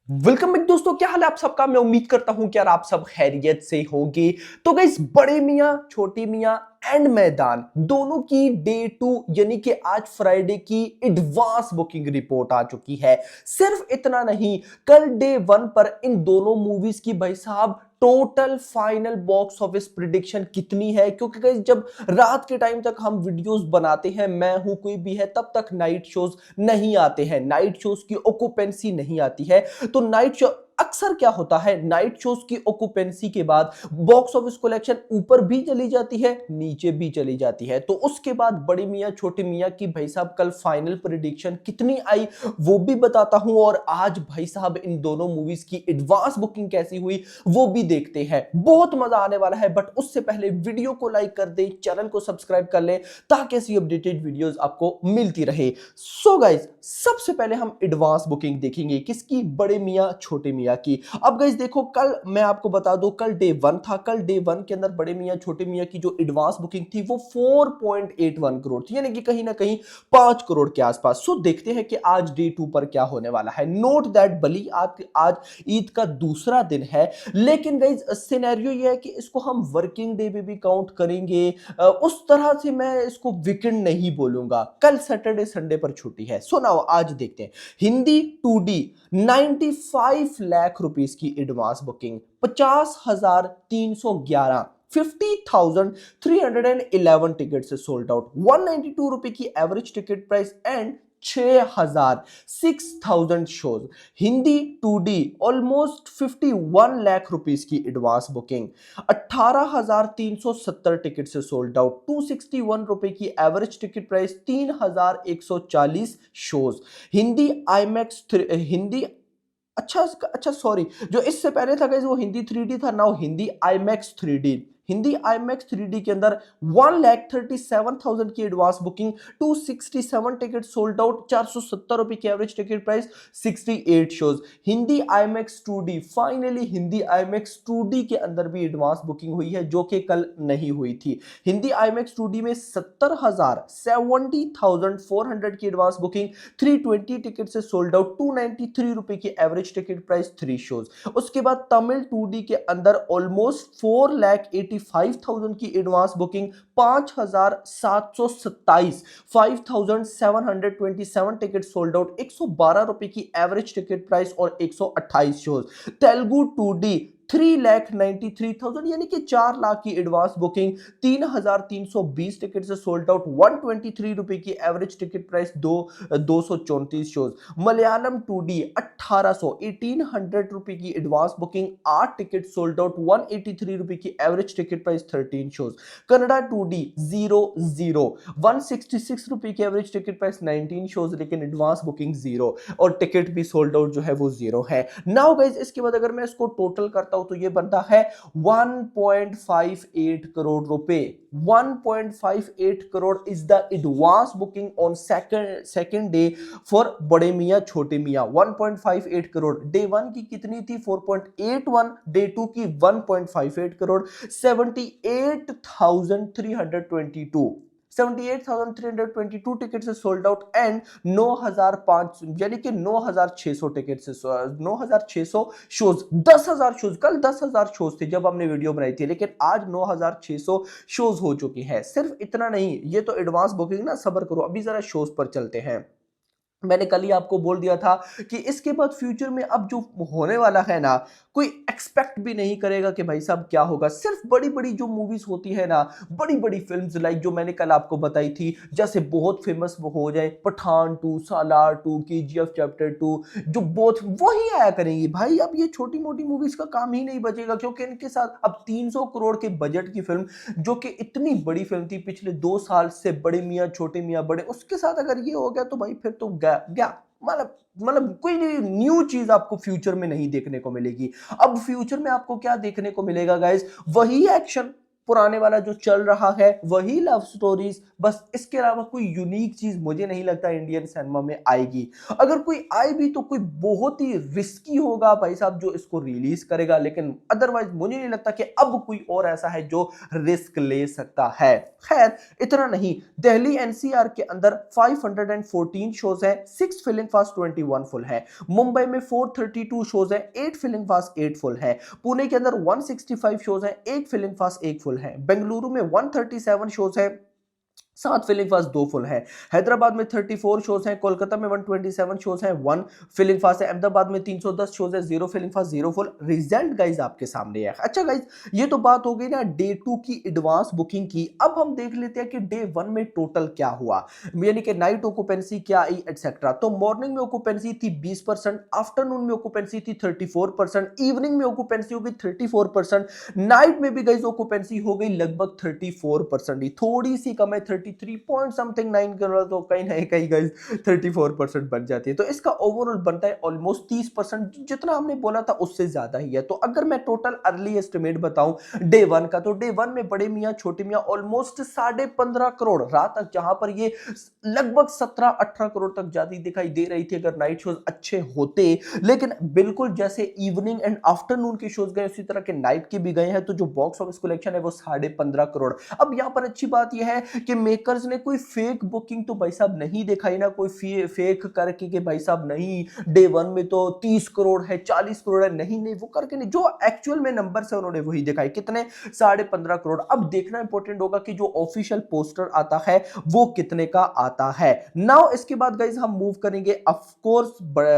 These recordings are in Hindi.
वेलकम बैक दोस्तों, क्या हाल है आप सबका। मैं उम्मीद करता हूं कि यार आप सब खैरियत से होंगे। तो गाइस, बड़े मियां छोटी मियां एंड मैदान दोनों की डे टू यानी कि आज फ्राइडे की एडवांस बुकिंग रिपोर्ट आ चुकी है। सिर्फ इतना नहीं, कल डे वन पर इन दोनों मूवीज की भाई साहब total final box office prediction कितनी है, क्योंकि गाइस जब रात के टाइम तक हम वीडियोस बनाते हैं, मैं हूं कोई भी है, तब तक नाइट शोज नहीं आते हैं, नाइट शोज की ऑक्यूपेंसी नहीं आती है। तो नाइट शो अक्सर क्या होता है, नाइट शोज की ऑक्यूपेंसी के बाद बॉक्स ऑफिस कलेक्शन ऊपर भी चली जाती है, नीचे भी चली जाती है। तो उसके बाद बड़ी मियां छोटे मियां की भाई साहब कल फाइनल प्रेडिक्शन कितनी आई वो भी बताता हूं, और आज भाई साहब इन दोनों मूवीज की एडवांस बुकिंग कैसी हुई वो भी देखते हैं। बहुत मजा आने वाला है, बट उससे पहले वीडियो को लाइक कर दें, चैनल को सब्सक्राइब कर लें ताकि ऐसी अपडेटेड वीडियोस आपको मिलती रहे। सो गाइस, सबसे पहले हम एडवांस बुकिंग देखेंगे किसकी, बड़े मियां छोटे मियां की। अब गाइस देखो, कल मैं आपको बता दूं, कल डे वन था। कल डे वन के अंदर बड़े मियां छोटे मियां की जो एडवांस बुकिंग थी वो 4.81 करोड़ थी, यानी कि कहीं ना कहीं 5 करोड़ के आसपास। सो देखते हैं कि आज डे टू पर क्या होने वाला है। नोट दैट भली आज ईद का दूसरा दिन है, लेकिन गाइस सिनेरियो ये है कि इसको हम वर्किंग डे में भी काउंट करेंगे। उस तरह से मैं इसको वीकेंड नहीं बोलूंगा। कल सैटरडे संडे पर छुट्टी है। सो नाउ आज देखते हैं हिंदी 2D 95 लाख रुपीस की एडवांस बुकिंग, 50,311 50,311 टिकट से सोल्ड आउट, 192 रुपए की average ticket price and 6,000 shows. Hindi 2D almost 51 lakh rupees की एडवांस बुकिंग, 18,370 टिकट से सोल्ड आउट, 261 रुपए की average ticket price, 3,140 shows. Hindi IMAX Hindi अच्छा अच्छा सॉरी, जो इससे पहले था गाइस वो हिंदी 3D था, now Hindi IMAX 3D। Hindi IMAX 3D के अंदर 1,37,000 की advance booking, 267 ticket sold out, 470 रुपए की average ticket price, 68 shows. Hindi IMAX 2D, finally Hindi IMAX 2D के अंदर भी एडवांस बुकिंग हुई है, जो कि कल नहीं हुई थी। हिंदी आईमैक्स 2D में 70,400 की एडवांस बुकिंग, 320 टिकट से सोल्ड आउट, 293 रुपए की एवरेज टिकट प्राइस, 3 शोज। उसके बाद तमिल 2D के अंदर ऑलमोस्ट 4,85,000 की advance booking, 5,727 5,727 ticket sold out, 112 रुपए की एवरेज टिकट प्राइस और 128 शोज। तेलुगु 2D 3,93,000 यानी कि 4 लाख की एडवांस बुकिंग, 3,320 टिकट से सोल्ड आउट, 123 रुपए की average ticket price, 234 shows. Malayalam 2D 1800 रुपए की advance booking, 8 ticket sold out, 183 रुपए की average ticket price, 13 shows. Kannada 2D 00 166 रुपए की एवरेज टिकट प्राइस, 19 शोज, लेकिन एडवांस बुकिंग 0 और टिकट भी सोल्ड आउट जो है वो 0 है। नाउ गाइस, इसके बाद अगर मैं इसको टोटल करता हूं तो ये बनता है 1.58 करोड़ रुपए। 1.58 crore is the advance booking on second day for बड़े मियां छोटे मियां। 1.58 करोड़। डे वन की कितनी थी? 4.81। डे टू की 1.58 करोड़। 78,322 78,322 टिकट से सोल्ड आउट एंड 9,500 यानी कि 9,600 टिकट से 9,600 शोज, 10,000 शोज। कल 10,000 शोज थे जब हमने वीडियो बनाई थी, लेकिन आज 9,600 शोज हो चुकी है। सिर्फ इतना नहीं, ये तो एडवांस बुकिंग ना, सब्र करो, अभी जरा शोज पर चलते हैं। मैंने कल ही आपको बोल दिया था कि इसके बाद फ्यूचर में अब जो होने वाला है ना, कोई एक्सपेक्ट भी नहीं करेगा कि भाई साहब क्या होगा। सिर्फ बड़ी बड़ी जो मूवीज होती है ना, बड़ी बड़ी फिल्म्स लाइक जो मैंने कल आपको बताई थी, जैसे बहुत फेमस वो हो जाए पठान 2, सालार 2, KGF चैप्टर 2, जो बहुत वही आया करेंगी भाई। अब ये छोटी मोटी मूवीज का काम ही नहीं बचेगा, क्योंकि इनके साथ अब 300 करोड़ के बजट की फिल्म, जो कि इतनी बड़ी फिल्म थी पिछले 2 साल से, बड़े मियाँ छोटे मियाँ बड़े, उसके साथ अगर ये हो गया तो भाई फिर तो गया मतलब कोई न्यू चीज आपको फ्यूचर में नहीं देखने को मिलेगी। अब फ्यूचर में आपको क्या देखने को मिलेगा गाइस? वही एक्शन, पुराने वाला जो चल रहा है वही लव स्टोरीज, बस इसके अलावा कोई यूनिक चीज मुझे नहीं लगता इंडियन सिनेमा में आएगी। अगर कोई आए भी तो कोई बहुत ही रिस्की होगा भाई साहब जो इसको रिलीज करेगा, लेकिन अदरवाइज मुझे नहीं लगता कि अब कोई और ऐसा है जो रिस्क ले सकता है। खैर इतना नहीं, दिल्ली एनसीआर के अंदर 514 शोज है, 6 फिलिंग फास्ट 21 फुल है। मुंबई में 432 शोज है, 8 फिलिंग फास्ट 8 फुल है। पुणे के अंदर 165 शोज है, 1 फिलिंग फास्ट 1 फुल है। बेंगलुरु में 137 शोज है, 7 फिलिंग फास्ट 2 फुल है। हैदराबाद में 34 शोज हैं, कोलकाता में 127 शोज हैं, 1 फिलिंग फास्ट है। अहमदाबाद में 310 शोज है, 0 filling fast 0 full. Result guys आपके सामने है। अच्छा गाइज, ये तो बात हो गई ना डे 2 की एडवांस बुकिंग की। अब हम देख लेते हैं कि डे 1 में टोटल क्या हुआ, यानी कि नाइट ऑक्यूपेंसी क्या आई एटसेट्रा। तो मॉर्निंग में ऑक्यूपेंसी थी 20%, आफ्टरनून में ऑक्यूपेंसी थी 34%, इवनिंग में ऑक्यूपेंसी हो गई 34%, नाइट में भी गाइज ऑक्यूपेंसी हो गई लगभग 34% ही, थोड़ी सी कम है 33 पॉइंट समथिंग 9 करोड़, तो कहीं ना कहीं गाइस 34% बन जाती है। तो इसका ओवरऑल बनता है ऑलमोस्ट 30%, जितना हमने बोला था उससे ज्यादा ही है। तो अगर मैं टोटल अर्ली एस्टिमेट बताऊं डे 1 का, तो डे 1 में बड़े मियां छोटे मियां ऑलमोस्ट 15.5 करोड़ रात तक, जहां पर ये लगभग 17-18 करोड़ तक जाती दिखाई दे रही थी अगर नाइट शोज अच्छे होते। लेकिन बिल्कुल जैसे इवनिंग एंड आफ्टरनून के शोज गए उसी तरह के नाइट के भी गए हैं, तो जो बॉक्स ऑफिस कलेक्शन है वो 15.5 करोड़। अब यहां पर अच्छी बात यह है कि मेकर्स ने कोई फेक बुकिंग तो भाई साहब नहीं दिखाई ना, कोई फेक करके कि भाई साहब नहीं डे 1 में तो 30 करोड़ है 40 करोड़ है, नहीं नहीं वो करके नहीं, जो एक्चुअल में नंबर है उन्होंने वही दिखाई, कितने 15.5 करोड़। अब देखना इंपॉर्टेंट होगा कि जो ऑफिशियल पोस्टर आता है वो कितने का आता है। नाउ इसके बाद गाइस हम मूव करेंगे ऑफ कोर्स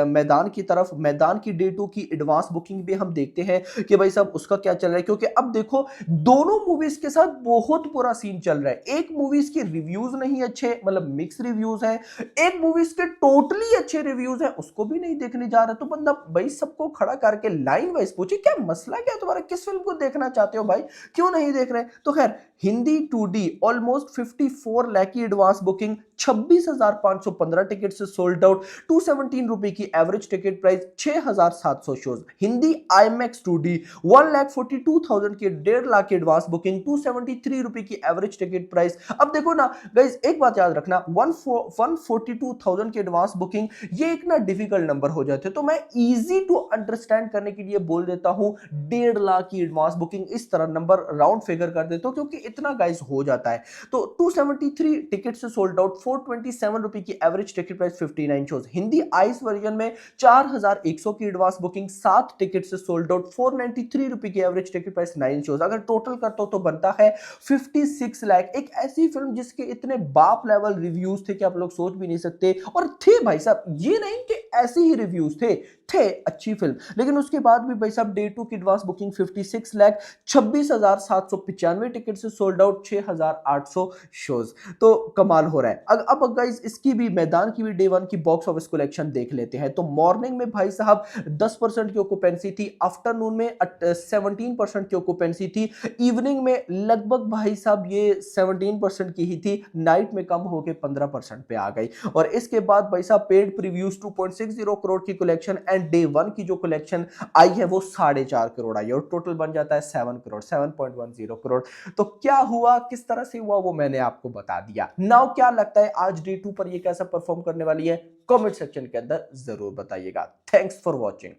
मैदान की तरफ। मैदान की डे 2 की एडवांस बुकिंग भी हम देखते हैं कि भाई साहब उसका क्या चल रहा है, क्योंकि अब देखो दोनों मूवीज के साथ बहुत बुरा सीन चल रहा है। एक मूवीज के रिव्यूज नहीं अच्छे, मतलब मिक्स रिव्यूज हैं, एक मूवीज के टोटली अच्छे रिव्यूज हैं, उसको भी नहीं देखने जा रहा। तो बंदा भाई सबको खड़ा करके लाइन वाइज पूछे क्या मसला क्या है तुम्हारा, किस फिल्म को देखना चाहते हो भाई, क्यों नहीं देख रहे। तो खैर हिंदी 2D ऑलमोस्ट 54 लाख की एडवांस बुकिंग, 26,515 टिकट से सोल्ड आउट, 217 रुपए की average ticket price, 6,700 shows. Hindi IMAX 2D 1,42,000 की 1.5 लाख की एडवांस बुकिंग, 273 रुपए की एवरेज टिकट प्राइस। अब देखो ना गाइस, एक बात याद रखना, 142,000 की एडवांस बुकिंग ये एक ना डिफिकल्ट नंबर हो जाते, तो मैं इजी टू अंडरस्टैंड करने के लिए बोल देता हूं 1.5 लाख की एडवांस बुकिंग, इस तरह नंबर राउंड फिगर कर देता हूं क्योंकि इतना गाइस हो जाता है। तो 273 टिकट से सोल्ड आउट, 427 रुपए की average ticket price, 59 shows. Hindi ice version में 4,100 की एडवांस बुकिंग, 7 टिकट से सोल्ड आउट, 493 रुपए की एवरेज टिकट प्राइस, 9 शोज। अगर टोटल करता हूं तो बनता है 56 लाख। एक ऐसी फिल्म जिसके इतने बाप लेवल रिव्यूज थे कि आप लोग सोच भी नहीं सकते, और थे भाई साहब, ये नहीं कि ऐसे ही रिव्यूज थे अच्छी फिल्म, लेकिन उसके बाद भी भाई साहब डे 2 की एडवांस बुकिंग 56 लाख, 26,795 टिकट से सोल्ड आउट, 6,800 शोज। तो कमाल हो रहा है। अब गाइस इसकी भी मैदान की भी डे 1 की बॉक्स ऑफिस कलेक्शन देख लेते हैं। तो मॉर्निंग में भाई साहब 10% की ऑक्यूपेंसी थी, आफ्टरनून में 17% की ऑक्यूपेंसी थी, इवनिंग में लगभग भाई साहब ये 17% की ही थी, नाइट में कम होकर 15% पे आ गई। और इसके बाद भाई साहब पेड प्रीव्यूज 2.60 करोड़ की कलेक्शन एंड डे 1 की जो कलेक्शन आई है वो 4.5 करोड़ आई, और टोटल बन जाता है 7 करोड़, 7.10 करोड़। तो क्या हुआ, किस तरह से हुआ, वो मैंने आपको बता दिया। नाउ क्या लगता है आज डे 2 पर ये कैसा परफॉर्म करने वाली है, कमेंट सेक्शन के अंदर जरूर बताइएगा। Thanks for watching.